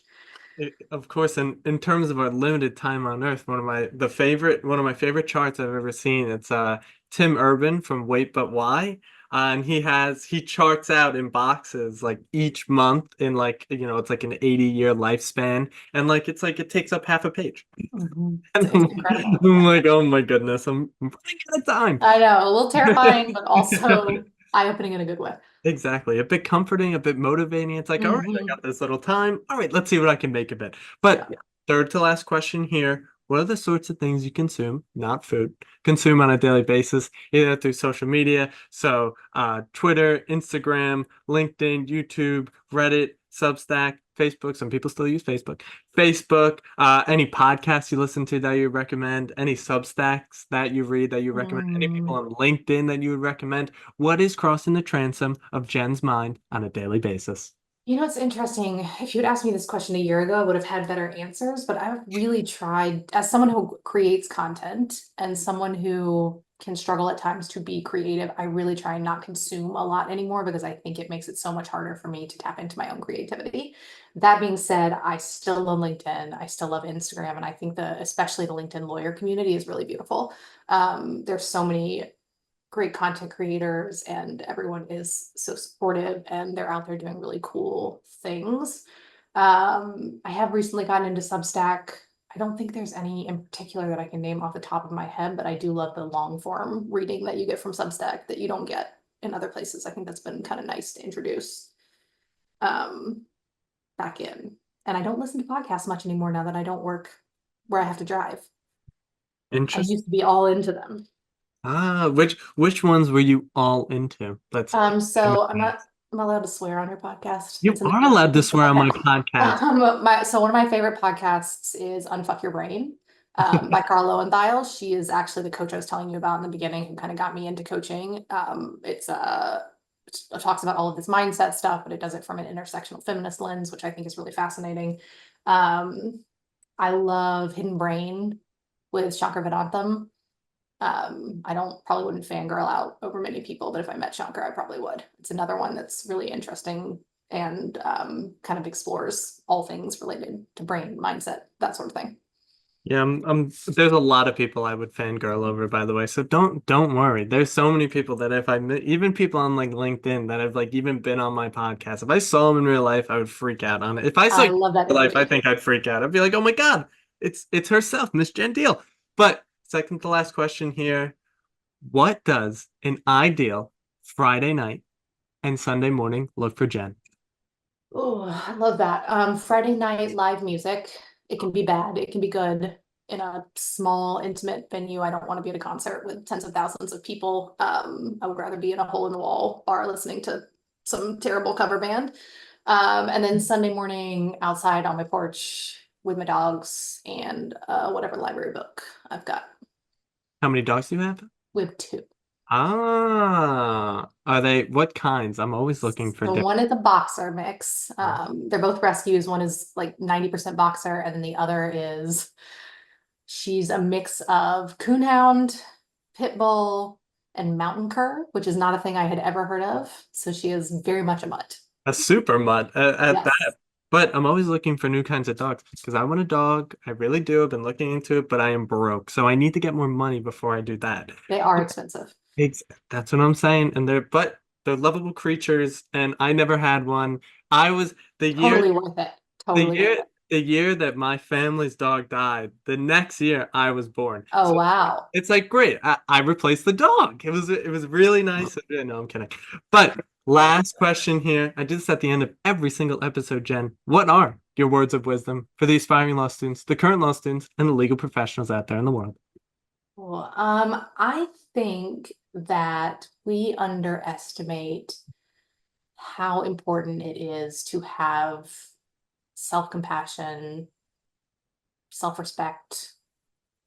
Of course, in terms of our limited time on Earth, one of my favorite charts I've ever seen. It's Tim Urban from Wait But Why, and he charts out in boxes like each month in like it's like an 80-year lifespan, and like it takes up half a page. And It's incredible. I'm like, oh my goodness, I'm running out of time. I know, a little terrifying, but also eye-opening in a good way. Exactly. A bit comforting, a bit motivating. It's like, all right, I Mhm. got this little time. All right, let's see what I can make of it. But Yeah. third to last question here. What are the sorts of things you consume, not food, consume on a daily basis, either through social media? So Twitter, Instagram, LinkedIn, YouTube, Reddit, Substack, Facebook. Some people still use Facebook. Facebook, any podcasts you listen to that you recommend, any Substacks that you read that you recommend, any people on LinkedIn that you would recommend. What is crossing the transom of Jenn's mind on a daily basis? It's interesting. If you had asked me this question a year ago, I would have had better answers, but I've really tried, as someone who creates content and someone who can struggle at times to be creative, I really try and not consume a lot anymore because I think it makes it so much harder for me to tap into my own creativity. That being said, I still love LinkedIn. I still love Instagram. And I think especially the LinkedIn lawyer community is really beautiful. There's so many great content creators and everyone is so supportive and they're out there doing really cool things. I have recently gotten into Substack. I don't think there's any in particular that I can name off the top of my head, but I do love the long form reading that you get from Substack that you don't get in other places. I think that's been kind of nice to introduce back in. And I don't listen to podcasts much anymore now that I don't work where I have to drive. I Interesting. used to be all into them. Which ones were you all into? Let's So I'm allowed to swear on your podcast. You It's in the are name. allowed to swear on my Okay. podcast. So one of my favorite podcasts is Unfuck Your Brain, by Carl Lowenthal. She is actually the coach I was telling you about in the beginning who kind of got me into coaching. It talks about all of this mindset stuff, but it does it from an intersectional feminist lens, which I think is really fascinating. I love Hidden Brain with Shankar Vedantam. I probably wouldn't fangirl out over many people, but if I met Shankar, I probably would. It's another one that's really interesting and kind of explores all things related to brain, mindset, that sort of thing. Yeah, there's a lot of people I would fangirl over, by the way. So don't worry. There's so many people that if even people on like LinkedIn that have like even been on my podcast, if I saw them in real life, I would freak out on it. If I saw I you love that in real life, I energy. think I'd freak out. I'd be like, oh my God, it's herself, Miss Jenn Deal. But second to last question here. What does an ideal Friday night and Sunday morning look for Jenn? Oh, I love that. Friday night live music. It can be bad, it can be good in a small, intimate venue. I don't want to be at a concert with tens of thousands of people. I would rather be in a hole in the wall bar listening to some terrible cover band. And then Sunday morning outside on my porch with my dogs and whatever library book I've got. How many dogs do you have? With two. Are they what kinds? I'm always looking for So different. one is a boxer mix. They're both rescues. One is like 90% boxer, and then the other is she's a mix of coonhound, pit bull, and mountain cur, which is not a thing I had ever heard of. So she is very much a mutt. A super mutt at Yes. that. But I'm always looking for new kinds of dogs because I want a dog. I really do. I've been looking into it, but I am broke. So I need to get more money before I do that. They are expensive. Ex That's what I'm saying. And they're lovable creatures, and I never had one. I was the year Totally worth it. the Totally year worth it. the year that my family's dog died, the next year I was born. Oh, So wow. it's like great. I replaced the dog. It was really nice. No, I'm kidding. But last question here. I do this at the end of every single episode, Jenn. What are your words of wisdom for the aspiring law students, the current law students, and the legal professionals out there in the world? Well, I think that we underestimate how important it is to have self-compassion, self-respect,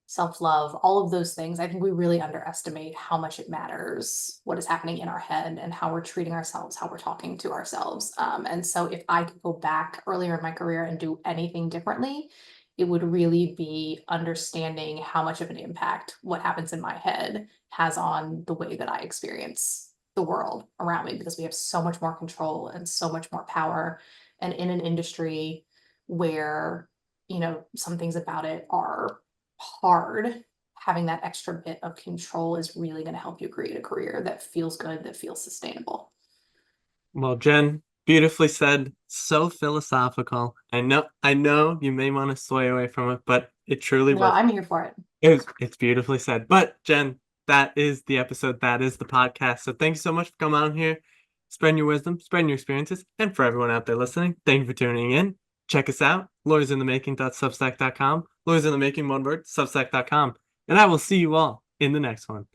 self-love, all of those things. I think we really underestimate how much it matters, what is happening in our head and how we're treating ourselves, how we're talking to ourselves. And so if I could go back earlier in my career and do anything differently, it would really be understanding how much of an impact what happens in my head has on the way that I experience the world around me, because we have so much more control and so much more power. And in an industry where, some things about it are hard, having that extra bit of control is really going to help you create a career that feels good, that feels sustainable. Well, Jenn, beautifully said. So philosophical. I know you may want to sway away from it, but it truly No, was. I'm here for it. It's beautifully said. But Jenn, that is the episode. That is the podcast. So thank you so much for coming on here, spreading your wisdom, spreading your experiences, and for everyone out there listening, thank you for tuning in. Check us out, lawyersinthemaking.substack.com, lawyersinthemaking, one word, substack.com, and I will see you all in the next one.